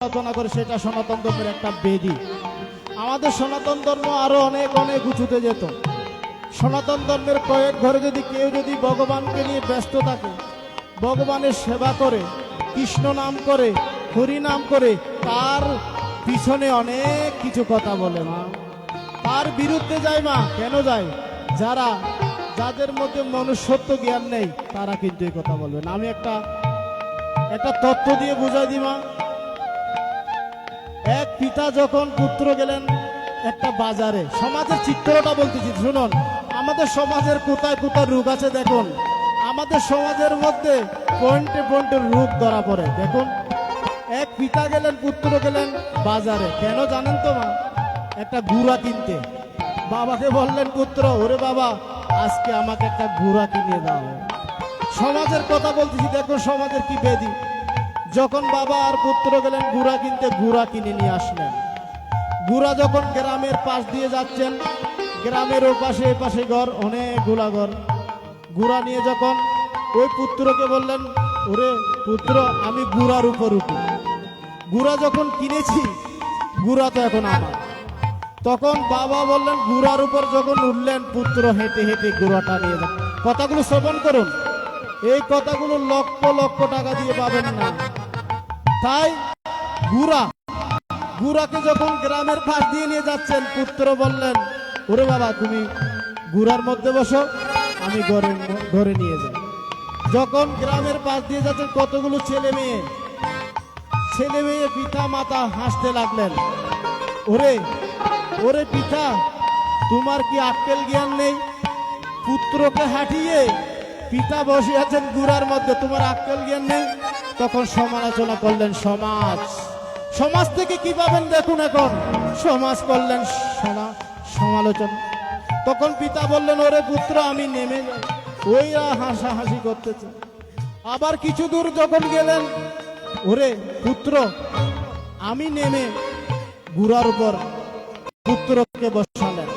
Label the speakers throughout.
Speaker 1: আলোচনা করে সেটা সনাতন ধর্মের একটা বেদি। আমাদের সনাতন ধর্ম আরো অনেক অনেক উঁচুতে যেত। সনাতন ধর্মের কয়েক ঘরে যদি কেউ যদি ভগবানকে নিয়ে ব্যস্ত থাকে, ভগবানের সেবা করে, কৃষ্ণ নাম করে, হরি নাম করে, তার পিছনে অনেক কিছু কথা বলে মা, তার বিরুদ্ধে যায় মা। কেন যায়? যাদের মধ্যে মনুষ্যত্ব জ্ঞান নেই তারা কিন্তু এই কথা বলবে না। আমি একটা তথ্য দিয়ে বুঝাই দিই মা। এক পিতা যখন পুত্র গেলেন একটা বাজারে, সমাজের চিত্রটা বলতেছি শুনুন। আমাদের সমাজের কোথায় কোথায় রোগ আছে দেখুন। আমাদের সমাজের মধ্যে পয়েন্টে পয়েন্টে রোগ ধরা পড়ে দেখুন। এক পিতা গেলেন, পুত্র গেলেন বাজারে, কেন জানেন তো মা? একটা গুড়া কিনতে। বাবাকে বললেন পুত্র, ওরে বাবা আজকে আমাকে একটা গুড়া কিনে দাও। সমাজের কথা বলতেছি, দেখো সমাজের কি বেদি। যখন বাবা আর পুত্র গেলেন গুড়া কিনতে, গুড়া কিনে নিয়ে আসলেন। গুড়া যখন গ্রামের পাশ দিয়ে যাচ্ছেন, গ্রামের ও পাশে এ পাশে ঘর, অনেকগুলা ঘর। গুড়া নিয়ে যখন ওই পুত্রকে বললেন, ওরে পুত্র আমি গুড়ার উপর উঠি। গুড়া যখন কিনেছি, গুড়া তো এখন আমার। তখন বাবা বললেন গুড়ার উপর যখন উঠলেন, পুত্র হেঁটে হেঁটে গুড়াটা নিয়ে যান। কথাগুলো শ্রবণ করুন, এই কথাগুলো লক্ষ লক্ষ টাকা দিয়ে পাবেন না। তাই গুড়াকে যখন গ্রামের পাশ দিয়ে নিয়ে যাচ্ছেন, পুত্র বললেন ওরে বাবা তুমি গুড়ার মধ্যে বসো, আমি ঘরে নিয়ে যাই। যখন গ্রামের পাশ দিয়ে যাচ্ছেন, কতগুলো ছেলে মেয়ে পিতা মাতা হাসতে লাগলেন। ওরে পিতা তোমার কি আক্কেল জ্ঞান নেই? পুত্রকে হাঁটিয়ে পিতা বসে আছেন গুড়ার মধ্যে, তোমার আক্কেল জ্ঞান নেই? তখন সমালোচনা করলেন সমাজ থেকে কি পাবেন দেখুন। এখন সমাজ করলেন সমালোচনা। তখন পিতা বললেন ওরে পুত্র আমি নেমে যাই। ওইরা হাসাহাসি করতেছে। আবার কিছু দূর যখন গেলেন, ওরে পুত্র আমি নেমে গুড়ার উপর পুত্রকে বসালেন।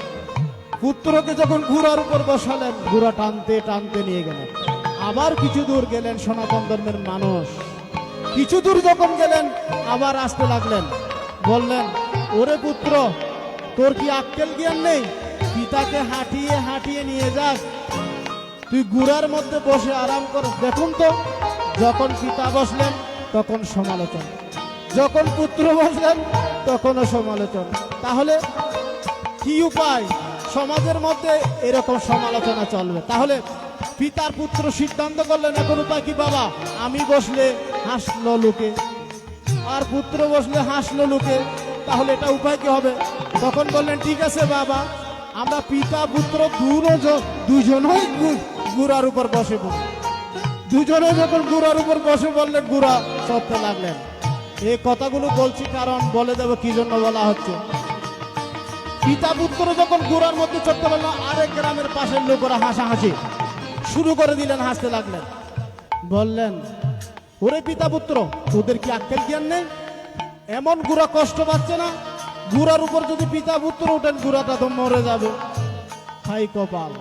Speaker 1: পুত্রকে যখন ঘোড়ার উপর বসালেন, ঘোড়া টানতে টানতে নিয়ে গেলেন। আবার কিছু দূর গেলেন, সনাতন ধর্মের মানুষ কিছু দূর যখন গেলেন, আবার আসতে লাগলেন। বললেন ওরে পুত্র তোর কি আক্কেল জ্ঞান নেই? পিতাকে হাঁটিয়ে হাঁটিয়ে নিয়ে যাস, তুই গুড়ার মধ্যে বসে আরাম কর। দেখুন তো, যখন পিতা বসলেন তখন সমালোচনা, যখন পুত্র বসলেন তখনও সমালোচনা। তাহলে কি উপায়? সমাজের মধ্যে এরকম সমালোচনা চলবে। তাহলে পিতার পুত্র সিদ্ধান্ত করলেন এখন উপায় কি? বাবা আমি বসলে হাসলো লোকে, আর পুত্র বসলে হাসলো লোকে, তাহলে এটা উপায় কি হবে? তখন বললেন ঠিক আছে বাবা, আমরা পিতা পুত্র দুজনেই গুড়ার উপর বসে পড়ব। দুজনে যখন গুড়ার উপর বসে বললেন, গুড়া চড়তে লাগলেন। এই কথাগুলো বলছি কারণ বলে দেব কি জন্য বলা হচ্ছে। পিতা পুত্র যখন গুড়ার মধ্যে চড়তে পারলো, আরেক গ্রামের পাশের লোকেরা হাসাহাসি শুরু করে দিলেন, হাসতে লাগলেন। বললেন ওরে পিতা পুত্র তোদের কি আক্কেল জ্ঞান নেই? এমন গুড়া কষ্ট পাচ্ছে না? গুড়ার উপর যদি পিতা পুত্র ওঠেন, গুড়াটা তো মরে যাবে। হাই কপাল।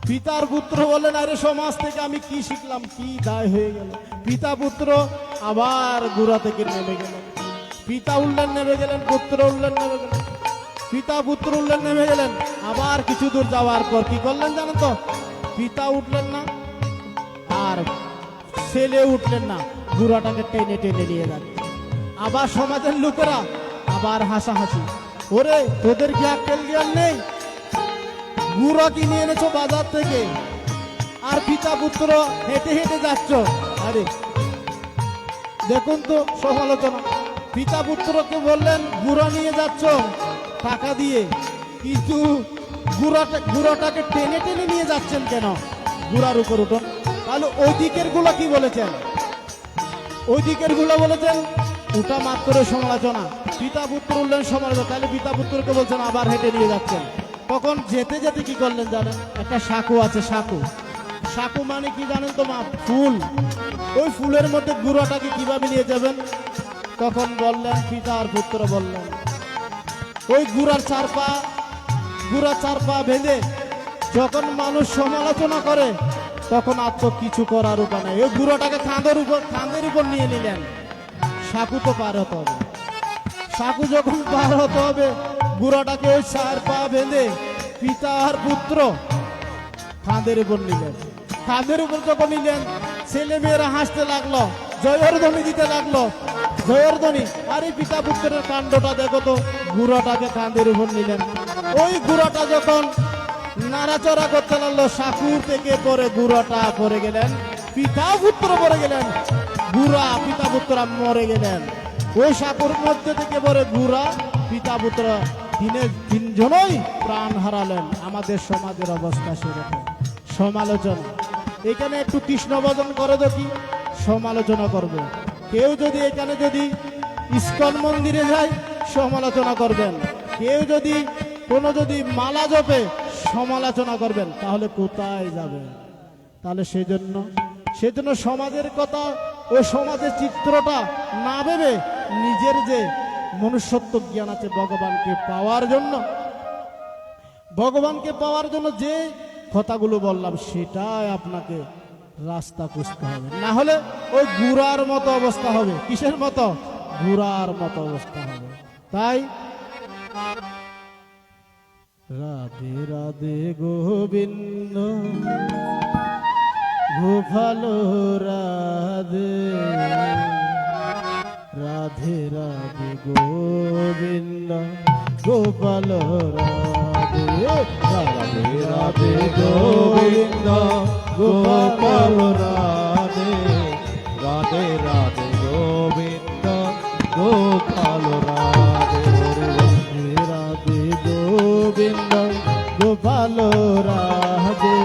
Speaker 1: পিতার পুত্র বললেন আরে সমাজ থেকে আমি কি শিখলাম, কি দায় হয়ে গেল। পিতা পুত্র আবার গুড়া থেকে নেমে গেলেন। পিতা উঠলেন নেমে গেলেন, পুত্র উঠলেন নেমে গেলেন, পিতা পুত্র উঠলেন নেমে গেলেন। আবার কিছু দূর যাওয়ার পর কি করলেন জানেন তো? পিতা উঠলেন না আর ছেলে উঠলেন না, গুড়াটাকে টেনে টেনে নিয়ে যান। আবার সমাজের লোকেরা আবার হাসাহাসি, ওরে তোদের কি আক্কেল জ্ঞান নেই? গুড়া কিনে এনেছো বাজার থেকে, আর পিতা পুত্র হেঁটে হেঁটে যাচ্ছ। আরে দেখুন তো সমালোচনা। পিতা পুত্রকে বললেন গুড়া নিয়ে যাচ্ছ টাকা দিয়ে, কিন্তু গুড়াটাকে টেনে টেনে নিয়ে যাচ্ছেন কেন? গুড়ার উপর উঠুন। তাহলে ওই দিকের গুলা কি বলেছেন? ওই দিকের গুলা বলেছেন ওটা মাত্র সমালোচনা। পিতা পুত্র উঠলেন সমালোচনা। তাহলে পিতা পুত্রকে বলছেন আবার হেঁটে নিয়ে যাচ্ছেন। তখন যেতে যেতে কি করলেন জানেন? একটা সাঁকু আছে, সাঁকু মানে কি জানেন তো মা? ফুল। ওই ফুলের মধ্যে গুড়াটাকে কিভাবে নিয়ে যাবেন? তখন বললেন পিতা আর পুত্র বললেন ওই গুড়ার চার পা বেঁধে যখন মানুষ সমালোচনা করে তখন আর তো কিছু করার উপায় নেই। ওই গুড়াটাকে কাঁধের উপর নিয়ে নিলেন। সাঁকু তো পার হতে হবে। সাঁকু যখন পার হতে হবে, গুড়াটাকে ওই 4 পা বেঁধে পিতা আর পুত্র কাঁধের উপর নিলেন। কাঁধের উপর যখন নিলেন, ছেলে মেয়েরা হাসতে লাগলো, জয়ের ধ্বনি দিতে লাগলো, জয়ের ধ্বনি। আরে পিতা পুত্রের কাণ্ডটা দেখো তো, গুড়াটাকে কাঁধের উপর নিলেন। ওই গুড়াটা যখন নাড়াচড়া করতে লাগলো, সাঁকুর থেকে পরে গুড়াটা পড়ে গেলেন, পিতা পুত্র পড়ে গেলেন, গুড়া পিতা পুত্র মরে গেলেন। ওই সাঁকুর মধ্যে থেকে পরে গুড়া পিতা পুত্র তিনজনই প্রাণ হারালেন। আমাদের সমাজের অবস্থা সেরকম। সমালোচনা, এখানে একটু কৃষ্ণ ভজন করে দেখি, সমালোচনা করবে। কেউ যদি এখানে যদি ইস্কন মন্দিরে যায়, সমালোচনা করবেন। কেউ যদি কোনো যদি মালা জপে, সমালোচনা করবেন। তাহলে কোথায় যাবে? তাহলে সেজন্য সমাজের কথা, ওই সমাজের চিত্রটা না ভেবে নিজের যে মনুষ্যত্ব জ্ঞান আছে ভগবানকে পাওয়ার জন্য যে কথাগুলো বললাম, সেটাই আপনাকে রাস্তা খুঁজতে হবে। না হলে ওই গুড়ার মতো অবস্থা হবে। কিসের মতো? গুড়ার মতো অবস্থা হবে। তাই রাধে রাধে গোবিন্দ গোপাল রাধে, রাধে রাধে গোবিন্দ গোপাল রাধে, রাধে রাধে গোবিন্দ গোপাল রাধে, রাধে রাধে গোবিন্দ গোপাল রাধে, রাধে রাধে গোবিন্দ গোপাল রাধে,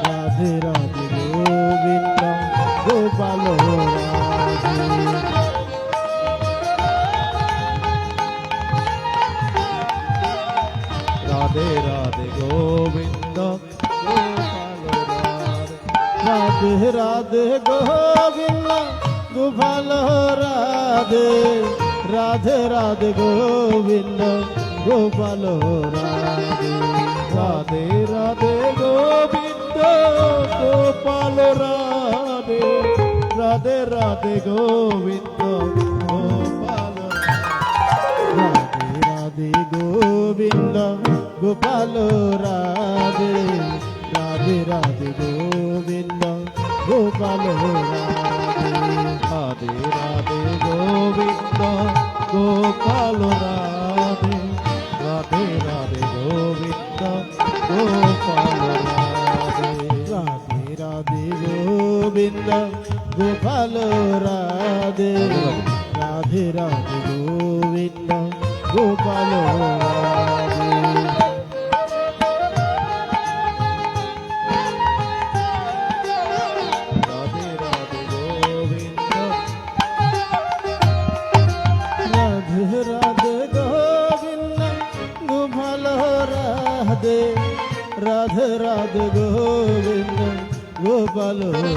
Speaker 1: রাধে রাধে গোবিন্দ গোপাল রাধে। রাধে রাধে গোবিন্দ গোপাল রাধে, রাধে রাধে গোবিন্দ গোপাল রাধে, রাধে রাধে গোবিন্দ গোপাল রাধে, রাধে রাধে গোবিন্দ গোপাল রাধে, রাধে রাধে গোবিন্দ গোপাল রাধে, রাধে গোবিন্দ গোপাল রাধে, রাধে রাধে গোবিন্দ গোপাল রাধে, রাধে রাধে গোবিন্দ গোপাল রাধে, রাধে রাধে গোবিন্দ গোপাল রাধে, রাধে রাধে গোবিন্দ গোপাল রাধে, রাধে রাধে গোবিন্দ গোপাল রাধে। রাধে রাধে গোবিন্দ, রাধে রাধে গোবিন্দ গোপাল রাধে, রাধে রাধে গোবিন্দ গোপাল রাধে।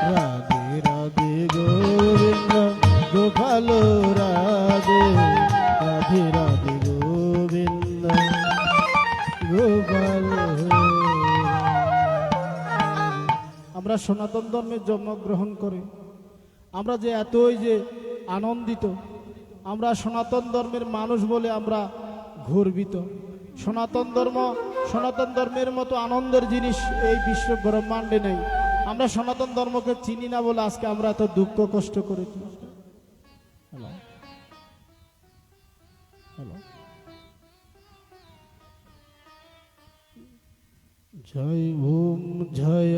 Speaker 1: রাধে রাধে গোবিন্দ গোপাল রাধে, রাধে রাধে গোবিন্দ গোপাল। আমরা সনাতন ধর্মে জন্মগ্রহণ করে আমরা যে এতই যে আনন্দিত, আমরা সনাতন ধর্মের মানুষ বলে আমরা গর্বিত। সনাতন ধর্মের মতো আনন্দের জিনিস এই বিশ্ব ব্রহ্মাণ্ডে নেই। আমরা সনাতন ধর্মকে চিনি না বলে আজকে আমরা এত দুঃখ কষ্ট করেছি। হ্যালো হ্যালো, জয় ওম জয়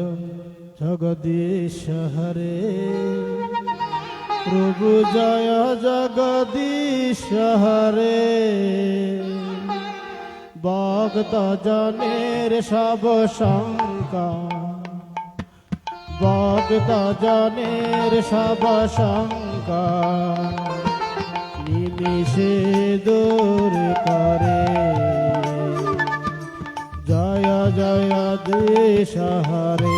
Speaker 1: জগদীশ হরে, প্রভু জয় জগদীশ হরে, ভক্ত জনের সব শঙ্কা, ভক্ত জনের সব শঙ্কা নিমিষে দূর করে। জয় জয় দেশ হরে,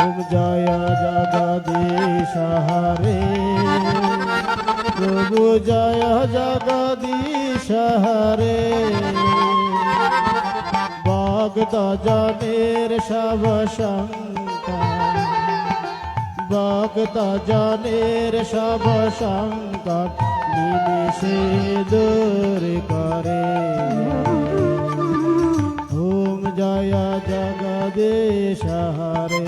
Speaker 1: ওম জয় জগদীশ হরে, প্রভু জয় জগদীশ হরে ভক্ত জনের সব শঙ্কা ভক্ত জনের সব সংকট নিমিষে দূর করে ওম জয় জগদীশ হরে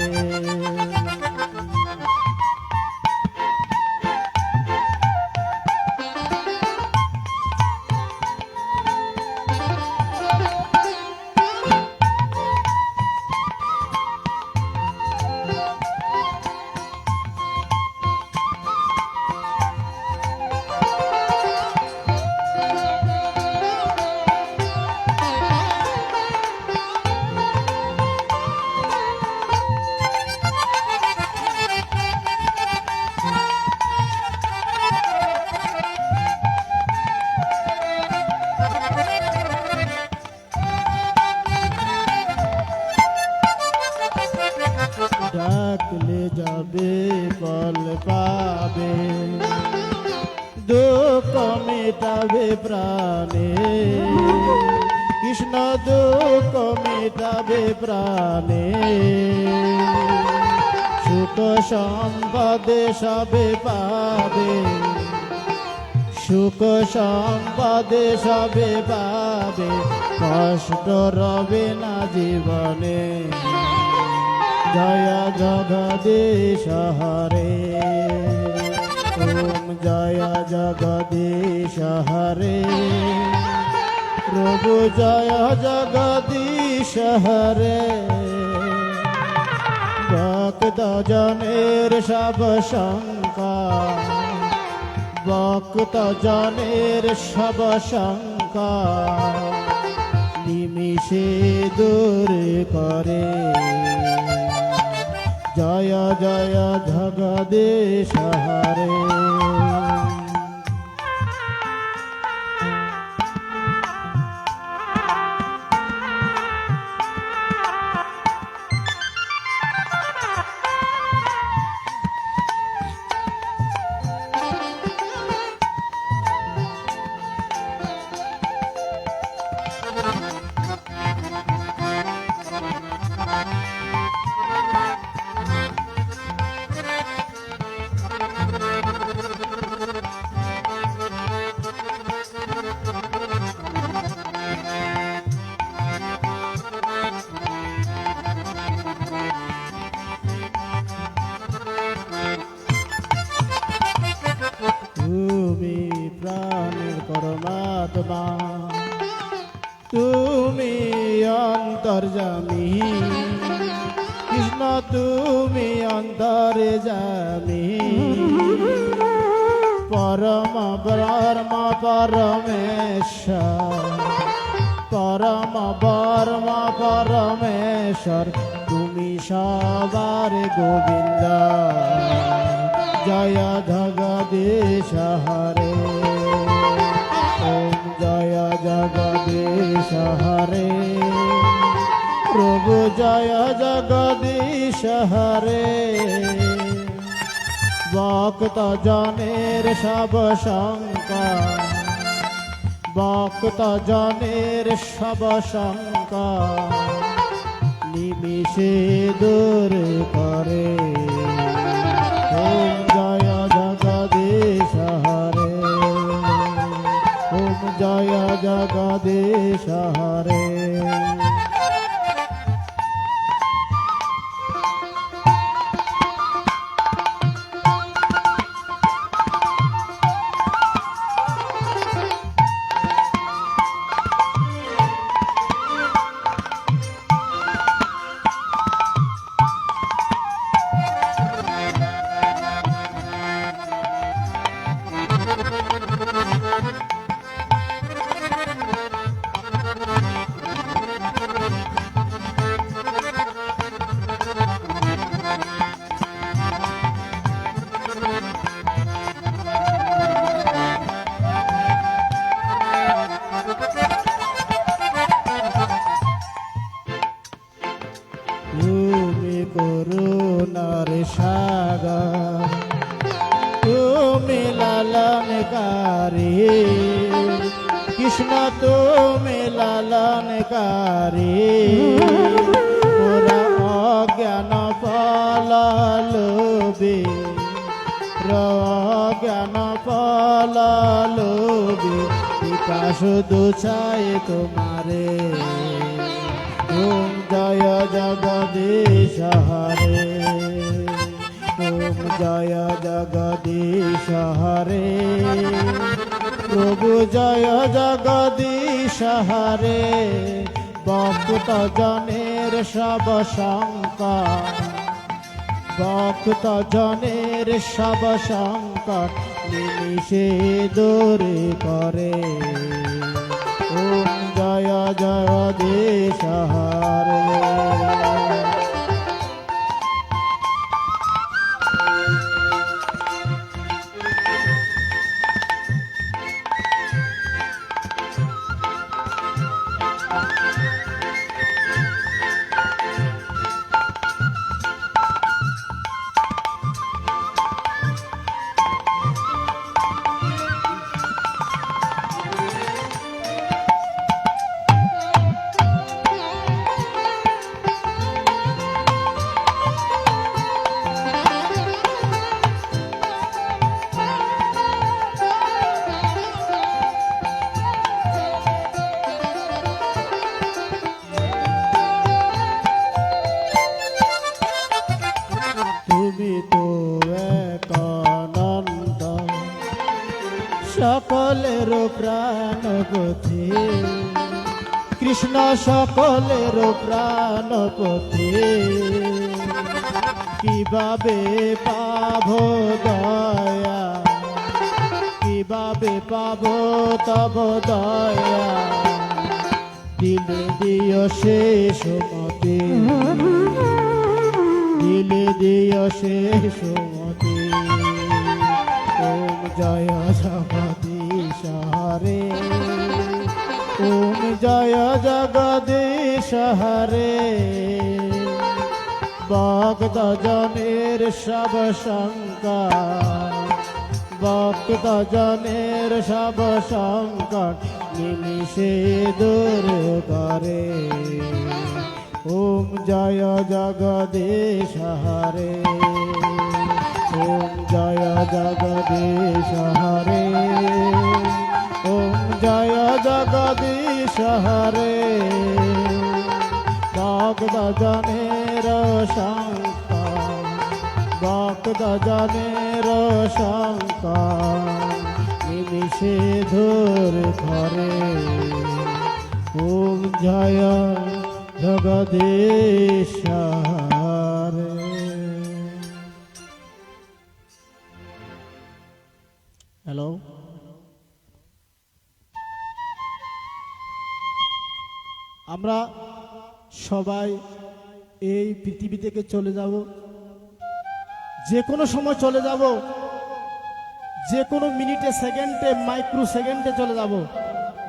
Speaker 1: ডাকলে যাবে ফল পাবে দুঃখ মেটাবে প্রাণে কৃষ্ণ দুঃখ মেটাবে প্রাণে সুখ সম্পদে সবে পাবে সুখ সম্পদে সবে পাবে কষ্ট রবে না জীবনে জয় জগদীশ হরে ওম জয় জগদীশ হরে প্রভু জয় জগদীশ হরে ভক্ত জনের সব শঙ্কা ভক্ত জনের সব শঙ্কা নিমিষে দূর করে জয় জয় জগদীশ হরে তুমি প্রাণের পরমাত্মা তুমি অন্তর্যামী কৃষ্ণ তুমি অন্তর্যামী পরম ব্রহ্ম পরমেশ্বর পরম ব্রহ্ম পরমেশ্বর তুমি সবার গোবিন্দ জয় জগদীশ হরে ওম জয় জগদীশ হরে প্রভু জয় জগদীশ হরে ভক্ত জনের সব শঙ্কা ভক্ত জনের সব শঙ্কা নিমিষে দূর করে ওম জয় জগদীশ হরে ওম জয় জগদীশ হরে কৃষ্ণ তুমি লালনকারী, মোরা অজ্ঞান পলালুবি, অজ্ঞান পলালুবি, পিতা শুধু চাই তোমারে। ওম জয় জগদীশ হরে, ওম জয় জগদীশ হরে, প্রভু জয় জগদীশ হরে। ভক্ত জনের সব সংকট, ভক্ত জনের সব সংকট নিমিষে দূর করে। ওম জয় জগদীশ হরে। তুমি তো এক অনন্ত, সকলের প্রাণপতি, কৃষ্ণ সকলের প্রাণপতি। কিভাবে পাব দয়া, কিভাবে পাব তব দয়া, দিলে দিও শেষ মতে, দিলে দিও শেষ মতে। ওম জয় জগদীশ হরে, ওম জয় জগদীশ হরে। ভক্ত জনের সব সংকট, ভক্ত জনের সব সংকট নিমিষে দূর করে। ওম জয় জগদীশ হরে, ওম জয় জগদীশ হরে, ওম জয় জগদীশ হরে। ভক্ত জনের সংকট, ভক্ত জনের সংকট নিমিষে দূর করে। ওম জয় জগদীশ হরে। হ্যালো, আমরা সবাই এই পৃথিবী থেকে চলে যাব, যে কোনো সময় চলে যাব, যে কোনো মিনিটে, সেকেন্ডে, মাইক্রো সেকেন্ডে চলে যাব।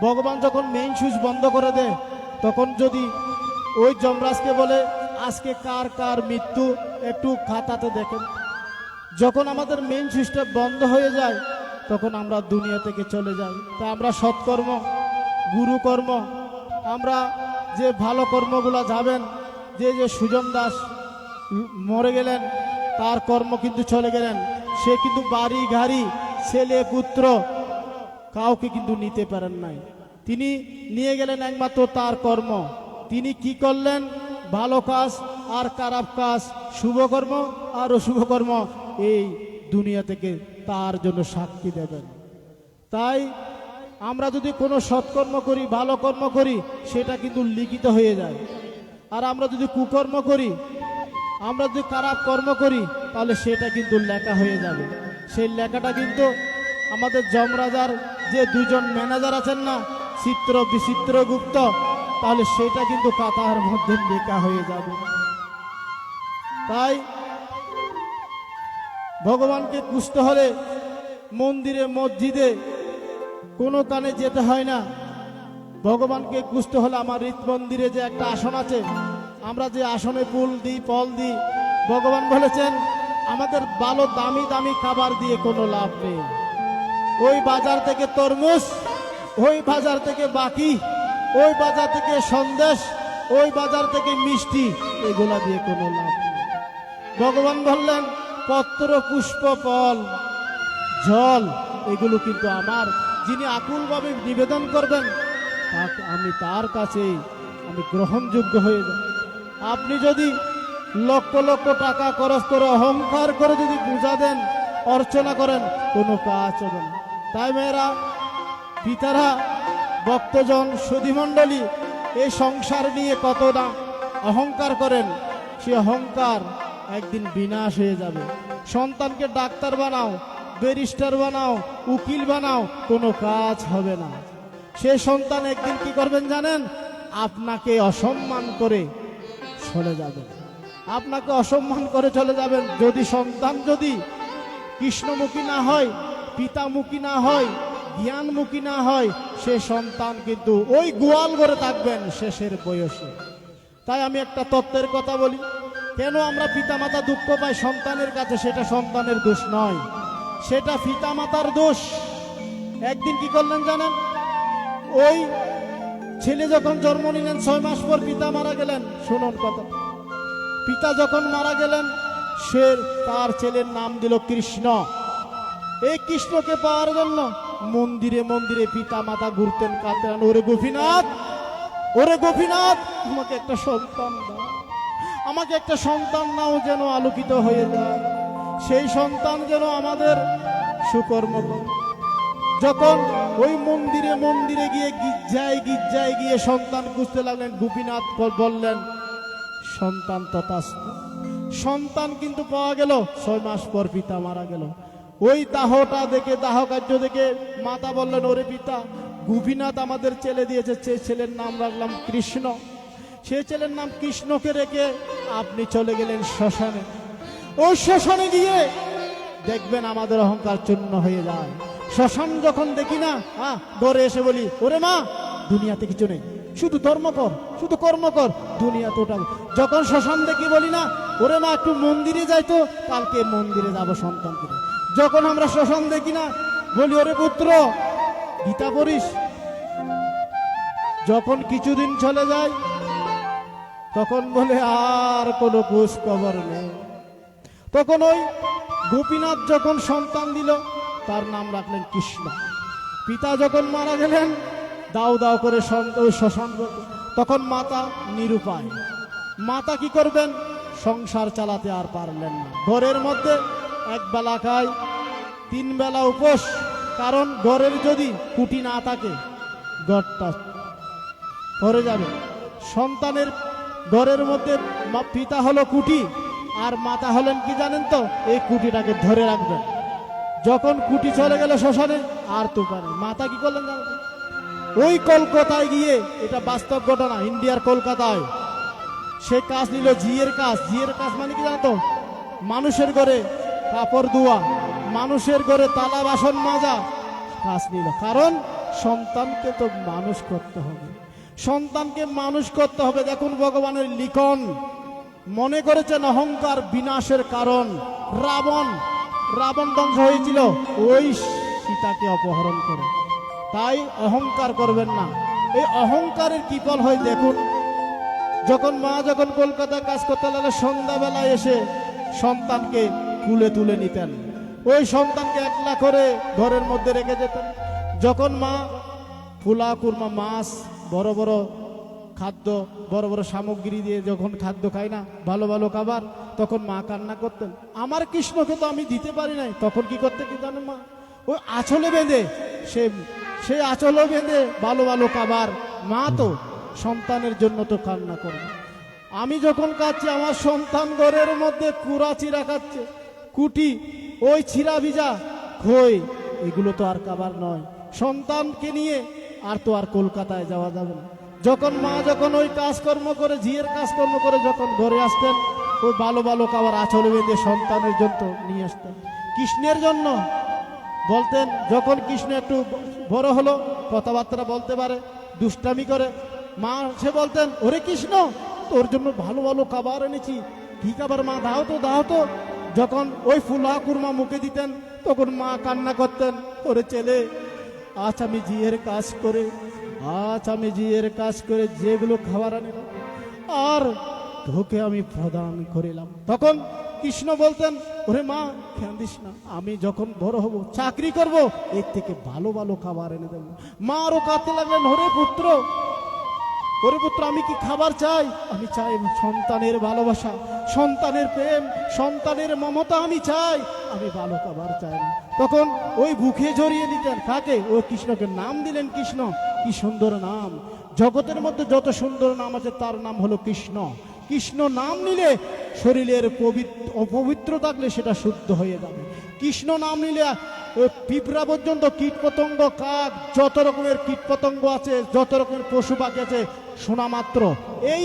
Speaker 1: ভগবান যখন মেইন সুইচ বন্ধ করে দেয়, তখন যদি ওই যমরাজকে বলে আজকে কার কার মৃত্যু একটু খাতাতে দেখেন, যখন আমাদের মেইন সুইচটা বন্ধ হয়ে যায় তখন আমরা দুনিয়া থেকে চলে যাই। তা আমরা সৎকর্ম, গুরুকর্ম, আমরা যে ভালো কর্মগুলো যাবেন, যে যে সুজন দাস মরে গেলেন, তার কর্ম কিন্তু চলে গেলেন, সে কিন্তু বাড়ি গাড়ি ছেলে পুত্র কাউকে কিন্তু নিতে পারেন নাই, তিনি নিয়ে গেলেন একমাত্র তার কর্ম। তিনি কি করলেন? ভালো কাজ আর খারাপ কাজ, শুভকর্ম আর অশুভকর্ম এই দুনিয়া থেকে তার জন্য সাক্ষী দেবেন। তাই আমরা যদি কোনো সৎকর্ম করি, ভালো কর্ম করি, সেটা কিন্তু লিখিত হয়ে যায়। আর আমরা যদি কুকর্ম করি, আমরা যদি খারাপ কর্ম করি, তাহলে সেটা কিন্তু লেখা হয়ে যাবে। সেই লেখাটা কিন্তু আমাদের যমরাজার যে দুজন ম্যানেজার আছেন না, চিত্র বিচিত্র গুপ্ত, তাহলে সেটা কিন্তু খাতার মধ্যে লেখা হয়ে যাবে। তাই ভগবানকে খুঁজতে হলে মন্দিরে মসজিদে কোনো কানে যেতে হয় না। ভগবানকে খুঁজতে হলে আমার হৃদ মন্দিরে যে একটা আসন আছে, আমরা যে আসনে ফুল দিই, ফল দিই, ভগবান বলেছেন আমাদের ভালো দামি দামি খাবার দিয়ে কোনো লাভ নেই। ওই বাজার থেকে তরমুজ ওই বাজার থেকে বাকি, ওই বাজার থেকে সন্দেশ, ওই বাজার থেকে মিষ্টি, এগুলা দিয়ে কোনো লাভ নেই। ভগবান বললেন পত্র, পুষ্প, ফল, জল এগুলো কিন্তু আমার, যিনি আকুলভাবে নিবেদন করবেন আমি তার কাছে আমি গ্রহণযোগ্য হয়ে যাব। আপনি যদি লক্ষ লক্ষ টাকা খরচ করে অহংকার করে যদি পূজা দেন, অর্চনা করেন, কোনো কাজ হবে না। তাই মেয়েরা, পিতারা, ভক্তজন, সুধীমণ্ডলী, এই সংসার নিয়ে কতটা অহংকার করেন, সে অহংকার একদিন বিনাশ হয়ে যাবে। সন্তানকে ডাক্তার বানাও, ব্যারিস্টার বানাও, উকিল বানাও, কোনো কাজ হবে না। সে সন্তান একদিন কি করবেন জানেন? আপনাকে অসম্মান করে চলে যাবেন, আপনাকে অসম্মান করে চলে যাবেন। যদি সন্তান যদি কৃষ্ণমুখী না হয়, পিতামুখী না হয়, জ্ঞানমুখী না হয়, সে সন্তান কিন্তু ওই গোয়াল ঘরে থাকবেন শেষের বয়সে। তাই আমি একটা তত্ত্বের কথা বলি, কেন আমরা পিতামাতা দুঃখ পাই সন্তানের কাছে, সেটা সন্তানের দোষ নয়, সেটা পিতামাতার দোষ। একদিন কি করলেন জানেন? ওই ছেলে যখন জন্ম নিলেন 6 মাস পর পিতা মারা গেলেন। শুনুন কথা, পিতা যখন মারা গেলেন, সে তার ছেলের নাম দিল কৃষ্ণ। এই কৃষ্ণকে পাওয়ার জন্য মন্দিরে মন্দিরে পিতা মাতা ঘুরতেন, কাঁদতেন, ওরে গোপীনাথ, ওরে গোপীনাথ, আমাকে একটা সন্তান দাও, আমাকে একটা সন্তান নাও, যেন আলোকিত হয়ে যায়, সেই সন্তান যেন আমাদের সুকর্ম করে। যখন ওই মন্দিরে মন্দিরে গিয়ে গির্জায় গিয়ে সন্তান খুঁজতে লাগলেন, গোপীনাথ বললেন সন্তান তথাস্তু। সন্তান কিন্তু পাওয়া গেল, 6 মাস পর পিতা মারা গেল। ওই দাহটা দেখে, দাহ কার্য দেখে মাতা বললেন, ওরে পিতা, গোপীনাথ আমাদের ছেলে দিয়েছে, সেই ছেলের নাম রাখলাম কৃষ্ণ। সেই ছেলের নাম কৃষ্ণকে রেখে আপনি চলে গেলেন শ্মশানে। ওই শ্মশানে গিয়ে দেখবেন আমাদের অহংকার চূর্ণ হয়ে যায়। শ্মশান যখন দেখি না, ঘরে এসে বলি, ওরে মা, দুনিয়াতে কিছু নেই, শুধু ধর্ম কর, শুধু কর্ম কর, দুনিয়া তোটা। যখন শ্মশান দেখি বলি না, ওরে মা একটু মন্দিরে যাই তো, কালকে মন্দিরে যাব সন্তান করে। যখন আমরা শ্মশান দেখি না, বলি ওরে পুত্র গীতা পড়িস। যখন কিছুদিন চলে যায়, তখন বলে আর কোনো খোঁজ খবর নেই। তখন ওই গোপীনাথ যখন সন্তান দিল, তার নাম রাখলেন কৃষ্ণ। পিতা যখন মারা গেলেন, দাও দাও করে শ্মশান, তখন মাতা নিরুপায়। মাতা কি করবেন? সংসার চালাতে আর পারলেন না। ঘরের মধ্যে 1 বেলা খায়, 3 বেলা উপোস। কারণ ঘরের যদি কুটি না থাকে, ঘরটা পড়ে যাবে। সন্তানের ঘরের মধ্যে পিতা হলো কুটি, আর মাতা হলেন কি জানেন তো? এই কুটিটাকে ধরে রাখবেন। যখন কুটি চলে গেল শ্মশানে, আর তো পারে। মাতা কি করলেন জানেন? ওই কলকাতায় গিয়ে, এটা বাস্তব ঘটনা, ইন্ডিয়ার কলকাতায় সে কাজ নিল জিয়ের কাজ। জিয়ের কাজ মানে কি জানো তো? মানুষের ঘরে কাপড় ধোয়া, মানুষের ঘরে তালা বাসন মাজা কাজ নিল। কারণ সন্তানকে তো মানুষ করতে হবে, সন্তানকে মানুষ করতে হবে। দেখুন ভগবানের লিখন, মনে করেছেন অহংকার বিনাশের কারণ। রাবণ ধ্বংস হয়েছিল ওই সীতাকে অপহরণ করে। তাই অহংকার করবেন না। এই অহংকারের কি ফল হয় দেখুন। যখন মা যখন কলকাতায় কাজ করতে লাগলে, সন্ধ্যাবেলায় এসে সন্তানকে কুলে তুলে নিতেন। ওই সন্তানকে একলা করে ঘরের মধ্যে রেখে যেতেন। যখন মা ফুলা কুরমা, মাছ, বড় বড় খাদ্য, বড় বড় সামগ্রী দিয়ে যখন খাদ্য খায় না, ভালো ভালো খাবার, তখন মা কান্না করতেন, আমার কৃষ্ণকে তো আমি দিতে পারি নাই। তখন কি করতে কি জানেন মা? ওই আঁচলে বেঁধে, সেই আঁচলে বেঁধে ভালো ভালো খাবার। মা তো সন্তানের জন্য তো কান্না করবে। আমি যখন খাচ্ছি, আমার সন্তান ঘরের মধ্যে কুড়া চিরা খাচ্ছে, কুটি, ওই ছিঁড়া ভিজা খই, এগুলো তো আর খাবার নয়। সন্তানকে নিয়ে আর তো আর কলকাতায় যাওয়া যাবে না। যখন মা যখন ওই কাজকর্ম করে, ঝিয়ের কাজকর্ম করে যখন ঘরে আসতেন, ওই ভালো ভালো খাবার আঁচলে বেঁধে সন্তানের জন্য নিয়ে আসতেন। কৃষ্ণের জন্য বলতেন। যখন কৃষ্ণ একটু বড় হলো, কথাবার্তা বলতে পারে, দুষ্টামি করে, মা সে বলতেন, ওরে কৃষ্ণ, তোর জন্য ভালো ভালো খাবার এনেছি, কি খাবার মা? দাও তো, দাও তো। যখন ওই ফুলা কুরমা মুখে দিতেন, তখন মা কান্না করতেন, ওরে ছেলে, আজ আমি জিয়ের কাজ করে, আজ আমি জিয়ের কাজ করে যেগুলো খাবার আনিলাম আর তোকে আমি প্রদান করিলাম। তখন কৃষ্ণ বলতেন, ওরে মা কাঁদিস না, আমি যখন বড় হব চাকরি করব, এর থেকে ভালো ভালো খাবার এনে দেবো। মা আরো কাঁদতে লাগলেন, ওরে পুত্র, ওরে পুত্র, আমি কি খাবার চাই? আমি চাই সন্তানের ভালোবাসা, সন্তানের প্রেম, সন্তানের মমতা আমি চাই, আমি ভালো খাবার চাই না। তখন ওই বুকে জড়িয়ে দিতেন কাকে? ও কৃষ্ণকে নাম দিলেন কৃষ্ণ। কি সুন্দর নাম! জগতের মধ্যে যত সুন্দর নাম আছে তার নাম হলো কৃষ্ণ। কৃষ্ণ নাম নিলে শরীরের অপবিত্র থাকলে সেটা শুদ্ধ হয়ে যাবে। কৃষ্ণ নাম নিলে পিঁপড়া পর্যন্ত, কীট পতঙ্গ, কাক, যত রকমের কীট পতঙ্গ আছে, যত রকমের পশু পাখি আছে, শোনা মাত্র এই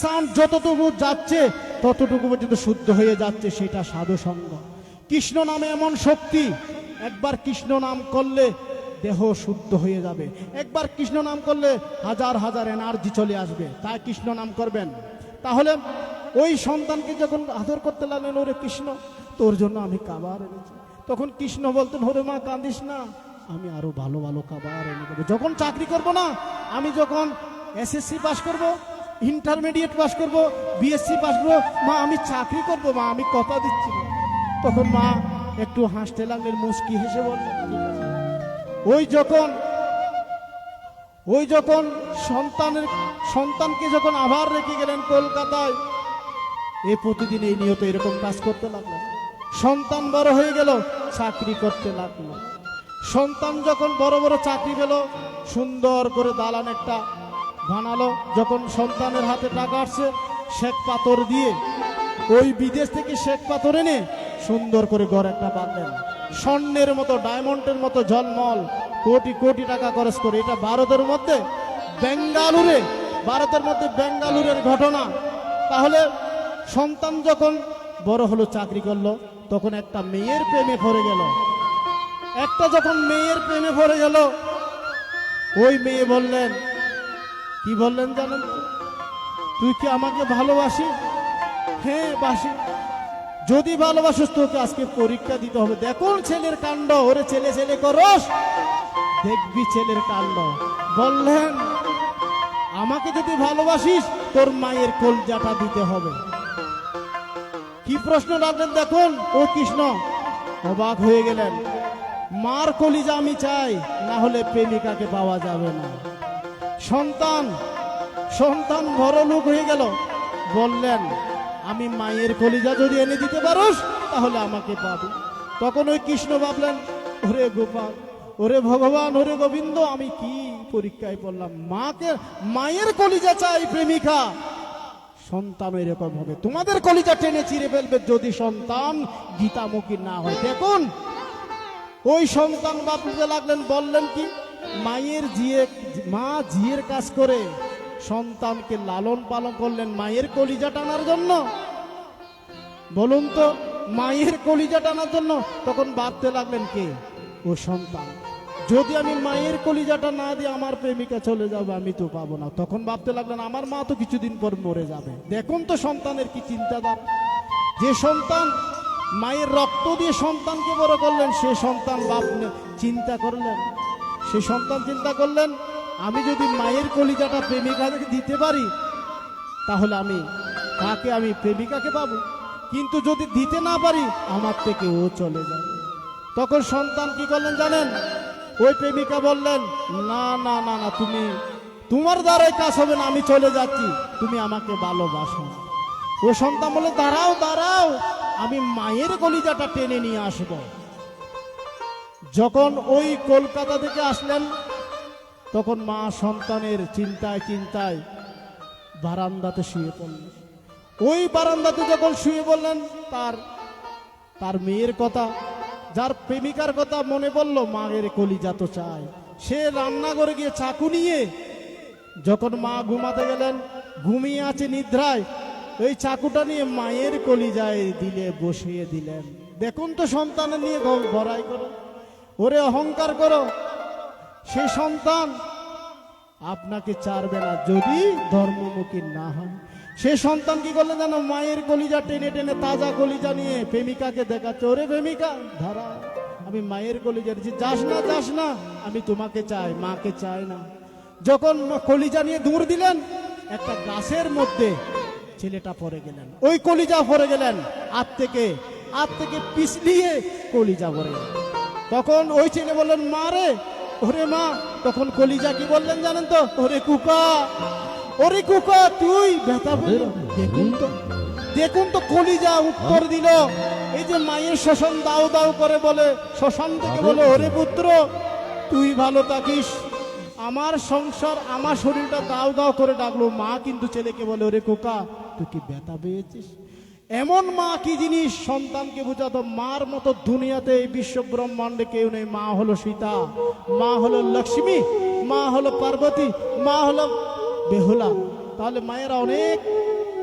Speaker 1: সাউন্ড যতটুকু যাচ্ছে ততটুকু পর্যন্ত শুদ্ধ হয়ে যাচ্ছে, সেটা সাধু সঙ্গ। কৃষ্ণ নামে এমন শক্তি, একবার কৃষ্ণ নাম করলে দেহ শুদ্ধ হয়ে যাবে, একবার কৃষ্ণ নাম করলে হাজার হাজার এনার্জি চলে আসবে। তাই কৃষ্ণ নাম করবেন। তাহলে ওই সন্তানকে যখন আদর করতে লাগলেন, ওরে কৃষ্ণ, তোর জন্য আমি খাবার এনেছি। তখন কৃষ্ণ বলতেন, ওরে মা কাঁদিস না, আমি আরো ভালো ভালো খাবার এনে দেবো। যখন চাকরি করব না, আমি যখন এসএসসি পাস করব, ইন্টারমিডিয়েট পাস করব, বিএসসি পাস করবো, মা আমি চাকরি করব, মা আমি কথা দিচ্ছি। তখন মা একটু হাসতে লাগলেন, মুচকি হেসে বললেন, ওই যখন সন্তানকে যখন আবার রেখে গেলেন কলকাতায়, এ প্রতিদিন এই নিয়ত এরকম কাজ করতে লাগলো। সন্তান বড় হয়ে গেল, চাকরি করতে লাগলো। সন্তান যখন বড় বড় চাকরি পেল, সুন্দর করে দালান একটা বানালো। যখন সন্তানের হাতে টাকা আসছে, শ্বেত পাথর দিয়ে, ওই বিদেশ থেকে শ্বেত পাথর এনে সুন্দর করে ঘর একটা বাঁধলেন, স্বর্ণের মতো, ডায়মন্ডের মতো ঝলমল, কোটি কোটি টাকা খরচ করে। এটা ভারতের মধ্যে বেঙ্গালুরের ঘটনা। তাহলে সন্তান যখন বড় হলো, চাকরি করলো, তখন একটা মেয়ের প্রেমে পড়ে গেল। যখন মেয়ের প্রেমে পড়ে গেল, ওই মেয়ে বললেন, কি বললেন জানেন? তুই কি আমাকে ভালোবাসিস? হ্যাঁ বাসি। যদি ভালোবাসিস তোকে আজকে পরীক্ষা দিতে হবে। দেখুন ছেলের কাণ্ড, ওরে ছেলে ছেলে করস, দেখবি ছেলের কাণ্ড। বললেন, আমাকে যদি ভালোবাসিস তোর মায়ের কলজাটা দিতে হবে। কি প্রশ্ন রাখলেন দেখুন। ও কৃষ্ণ অবাক হয়ে গেলেন, মার কলিজা আমি চাই, না হলে প্রেমিকাকে পাওয়া যাবে না। সন্তান বড় লোক হয়ে গেল, বললেন, আমি মায়ের কলিজা যদি এনে দিতে পারোস তাহলে আমাকে পাবি। তখন ওই কৃষ্ণ ভাবলেন, ওরে গোপাল, ওরে ভগবান, ওরে গোবিন্দ, আমি কি পরীক্ষায় পড়লাম? মায়ের কলিজা চাই প্রেমিকা। সন্তান এরকম হবে, তোমাদের কলিজা টেনে চিরে ফেলবে যদি সন্তান গীতামুখী না হয়। দেখুন ওই সন্তান ভাবতে লাগলেন, বললেন কি, মা জিয়ের কাজ করে সন্তানকে লালন পালন করলেন মায়ের কলিজা টানার জন্য। বলুন তো, মায়ের কলিজা টানার জন্য। তখন ভাবতে লাগলেন কে? ও সন্তান। যদি আমি মায়ের কলিজাটা না দিয়ে আমার প্রেমিকা চলে যাবে, আমি তো পাবো না। তখন ভাবতে লাগলেন, আমার মা তো কিছুদিন পর মরে যাবে। দেখুন তো সন্তানের কি চিন্তাধারা। যে সন্তান মায়ের রক্ত দিয়ে সন্তানকে বড় করলেন, সে সন্তান চিন্তা করলেন, আমি যদি মায়ের কলিজাটা প্রেমিকাকে দিতে পারি তাহলে আমি প্রেমিকাকে পাবো, কিন্তু যদি দিতে না পারি আমার থেকে ও চলে যাবে। তখন সন্তান কি করলেন জানেন? ওই প্রেমিকা বললেন, না না না না, তোমার দ্বারাই কাজ হবে না, আমি চলে যাচ্ছি, তুমি আমাকে ভালোবাসো। ও সন্তান বলে, দাঁড়াও, আমি মায়ের কলিজাটা টেনে নিয়ে আসব। যখন ওই কলকাতা থেকে আসলেন, তখন মা সন্তানের চিন্তায় বারান্দাতে শুয়ে পড়লেন। ওই বারান্দাতে যখন শুয়ে বললেন, তার মেয়ের কথা, যার প্রেমিকার কথা মনে পড়ল, মায়ের কলিজা তো চাই। সে রান্নাঘরে গিয়ে চাকু নিয়ে, যখন মা ঘুমাতে গেলেন, ঘুমিয়ে আছে নিদ্রায়, ওই চাকুটা নিয়ে মায়ের কলিজায় বসিয়ে দিলেন। দেখুন তো সন্তানের নিয়ে বড়াই করো, ওরে অহংকার করো। সে সন্তান আপনাকে ছাড়বে না যদি ধর্মমুখী না হয়। সে সন্তান কি করলেন জানো? মায়ের কলিজা টেনে টেনে, তাজা কলিজা নিয়ে প্রেমিকাকে দেখাচ্ছে, ওরে প্রেমিকা, ধারা, আমি মায়ের কলিজা দিচ্ছি, যাস না যাস না, আমি তোমাকে চাই, মাকে চাই না। যখন কলিজা নিয়ে দৌড় দিলেন, একটা গাছের মধ্যে ছেলেটা পড়ে গেলেন, ওই কলিজা পড়ে গেলেন, হাত থেকে পিছলিয়ে কলিজা পড়ে গেলেন। তখন ওই ছেলে বললেন, মা রে, ওরে মা। তখন কলিজা কি বললেন জানেন তো? ওরে কুকা, ওরে কুকা, তুই ব্যথা পেল। দেখুন তো কলিজা উত্তর দিল, এই যে মায়ের শ্মশান দাও দাও করে বলে, শ্মশান থেকে বলে, ওরে পুত্র তুই ভালো থাকিস, আমার সংসার আমার শরীরটা দাও দাও করে ডাকলো। মা কিন্তু ছেলেকে বলে, ওরে কোকা তুই কি ব্যথা পেয়েছিস? এমন মা কি জিনিস, সন্তানকে বোঝাতো। মার মতো দুনিয়াতে এই বিশ্ব ব্রহ্মাণ্ডে কেউ নেই। মা হলো সীতা, মা হলো লক্ষ্মী, মা হলো পার্বতী, মা হলো বেহুলা। তাহলে মায়েরা অনেক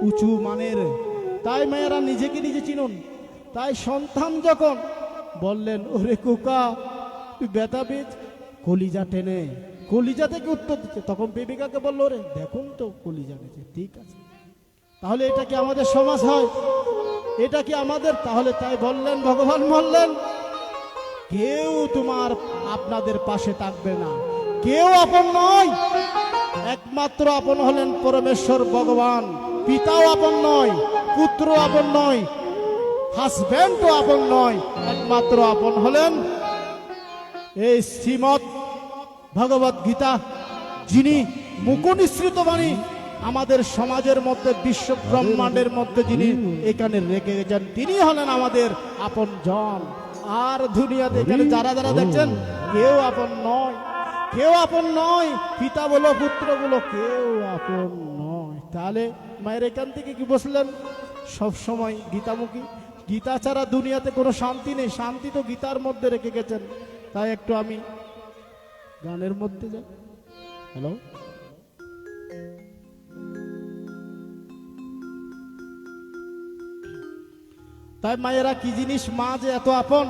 Speaker 1: উঁচু মানের। তাই মায়েরা নিজেকে নিজে চিনুন। তাই সন্তান যখন বললেন, ওরে কোকা তুই ব্যথা পেয়েছিস, কলিজা টেনে কলিজা থেকে উত্তর দিচ্ছে, তখন প্রেমিকাকে বললো, রে দেখুন তো কলিজা গেছে, ঠিক আছে। তাহলে এটা কি আমাদের সমাজ হয়? এটা কি আমাদের? তাহলে তাই বললেন, ভগবান বললেন, কেউ তোমার আপনাদের পাশে থাকবে না, কেউ আপন নয়, একমাত্র আপন হলেন পরমেশ্বর ভগবান। পিতাও আপন নয়, পুত্র আপন নয়, হাজব্যান্ডও আপন নয়, একমাত্র আপন হলেন এই শ্রীমৎ ভগবত গীতা, যিনি মুখনিসৃত বাণী আমাদের সমাজের মধ্যে, বিশ্ব ব্রহ্মাণ্ডের মধ্যে যিনি এখানে রেখে গেছেন, তিনি হলেন আমাদের আপন জন। আর দুনিয়াতে এখানে যারা যারা দেখছেন, কেউ আপন নয়, কেউ আপন নয়, পিতা বলো পুত্র বলো, কেউ আপন নয়। তাহলে মায়ের এখান থেকে কি বসলেন? সব সময় গীতামুখী। গীতা ছাড়া দুনিয়াতে কোনো শান্তি নেই, শান্তি তো গীতার মধ্যে রেখে গেছেন। তাই একটু আমি গানের মধ্যে যাই। হ্যালো, তাই মায়েরা কি জিনিস, মা যে এত আপন।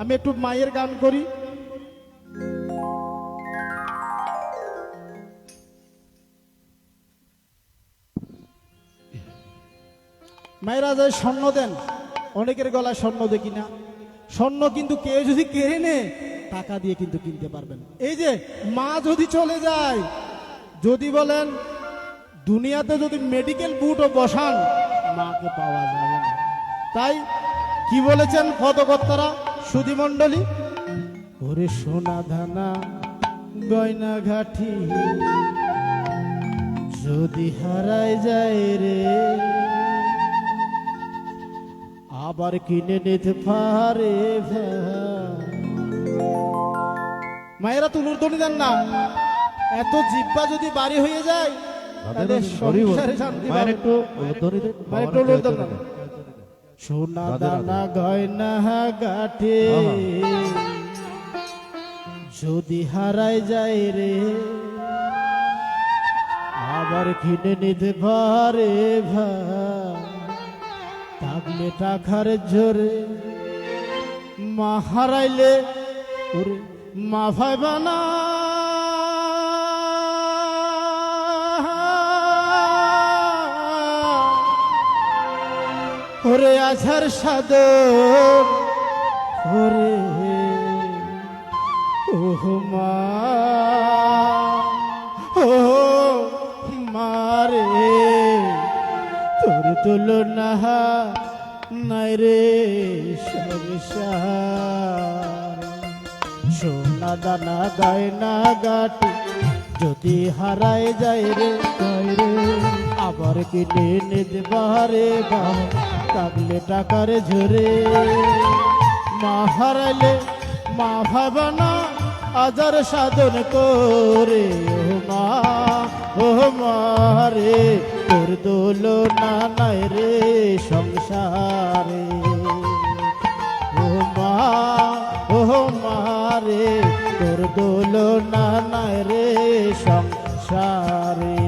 Speaker 1: আমি একটু মায়ের গান করি। মায়েরা যায় স্বর্ণ দেন, অনেকের গলায় স্বর্ণ দেখি না। স্বর্ণ কিন্তু কেউ যদি কেড়ে নে, টাকা দিয়ে কিন্তু কিনতে পারবেন। এই যে মা যদি চলে যায়, যদি বলেন দুনিয়াতে যদি মেডিকেল বুটও বসান, মাকে পাওয়া যাবে না। তাই কি বলেছেন পদকর্তারা, সুধী মণ্ডলী? ওরে সোনা দানা গয়না ঘাটি যদি হারায় যায় রে, আবার কিনে নিতে পারে। মায়েরা তুলুর ধ্বনি দেন না। এত জিব্বা যদি বাড়ি হয়ে যায়, তাহলে সংসারে শান্তি পাবে। সোনা দানা গয়না গাঠে যদি হারায় যায় রে, আবার কিনে নিতে পারে ভাই, থাকলে টাকার জোরে। মা হারাইলে ওরে মা ভাইবা না, ওরে আঝার সাদর ওরে ওহ মা, ও মারে তোর তুলনা নাই রে সংসার। সোনা দানা গয়না গাটি যদি হারায় যায় রে, আবার কিনে নিতে পারে বা, থাকলে টাকার ঝরে। মা হারাইলে মা ভাবনা আজার সাধন করে, ও মা ও মারে তোর দোলনা নাই রে সংসারে। ও মা ও মারে তোর দোলনা নাই রে সংসারে।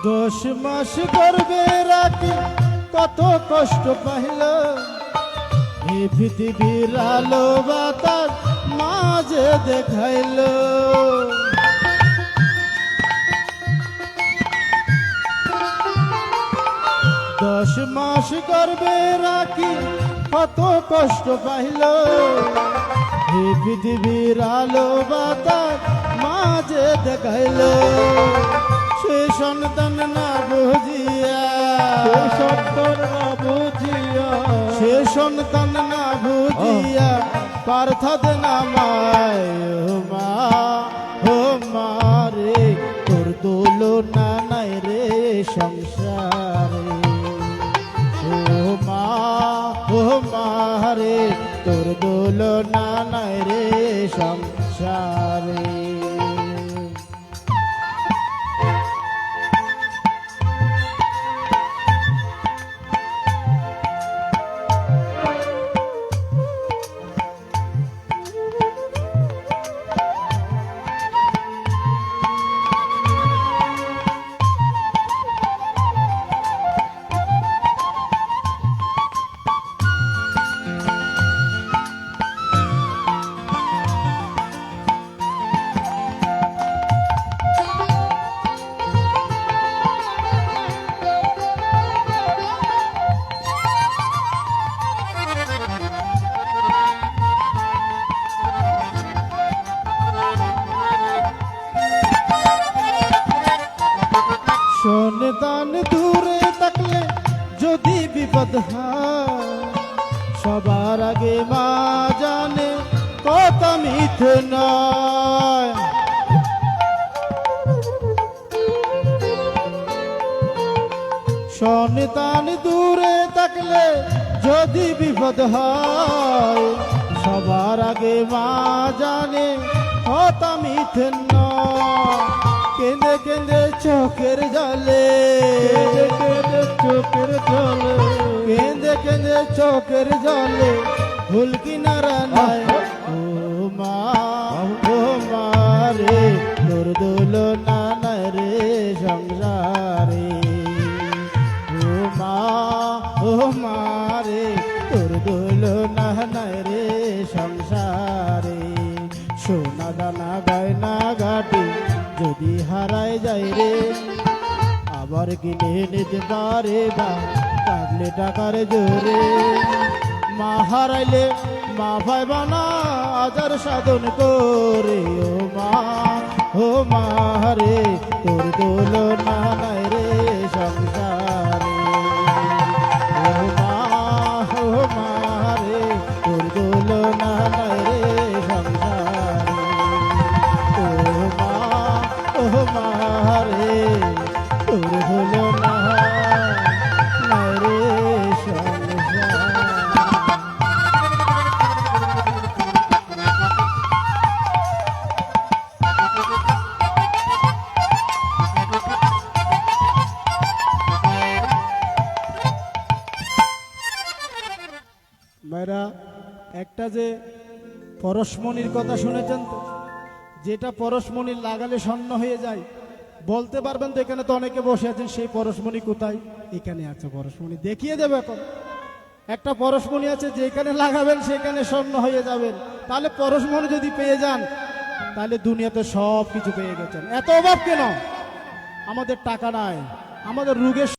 Speaker 1: 10 মাস গর্ভে রাখি কত কষ্ট পাইল, এই পৃথিবীর আলো বাতাস মাঝে দেখাইল। 10 মাস গর্ভে রাখি কত কষ্ট পাইল, এই পৃথিবীর আলো বাতাস মাঝে দেখাইল। সে সন্তান না বুঝিয়া, সে সন্তান না বুঝিয়া পার্থদ নামায়। ও মা রে, তোর তুলনা নাই রে সংসারে। ও মা রে, তোর তুলনা নাই রে সংসারে। সন্তান দূরে থাকলে যদি বিপদ হয়, সবার আগে মা জানে কথা মিথ্যে নয়। সন্তান দূরে থাকলে যদি বিপদ হয়, সবার আগে মা জানে কথা মিথ্যে নয়। কেঁদে কেঁদে চোখের জলে, কেঁদে কেঁদে চোখের জলে ভুল কিনারা নাই। ও মা রে, তোর তুলনা নাই রে সংসারে। ও মা রে, তোর তুলনা নাই রে সংসারে। সোনা দানা গয়না গাটি যদি হারায় যায় রে, আবার কিনে নিতে পারে বা থাকলে টাকার জোরে। মা হারাইলে মা পাইবা না আজার সাধন করে। ও মা রে, তোর তুলনা নাই রে সংসারে। ও মা রে, তোর তুলনা নাই রে সংসারে। ও মা রে, তোর তুলনা নাই রে সংসারে। মেয়েরা, একটা যে পরশমণির কথা শুনেছেন তো, যেটা পরশমণি লাগালে স্বর্ণ হয়ে যায়, বলতে পারবেন তো? এখানে তো অনেকে বসে আছেন, সেই পরশমণি কোথায়? এখানে আছে পরশমণি, দেখিয়ে দেবে এখন। একটা পরশমণি আছে, যেখানে লাগাবেন সেখানে স্বর্ণ হয়ে যাবেন। তাহলে পরশমণি যদি পেয়ে যান, তাহলে দুনিয়াতে সব কিছু পেয়ে গেছেন। এত অভাব কেন? আমাদের টাকা নাই, আমাদের রোগের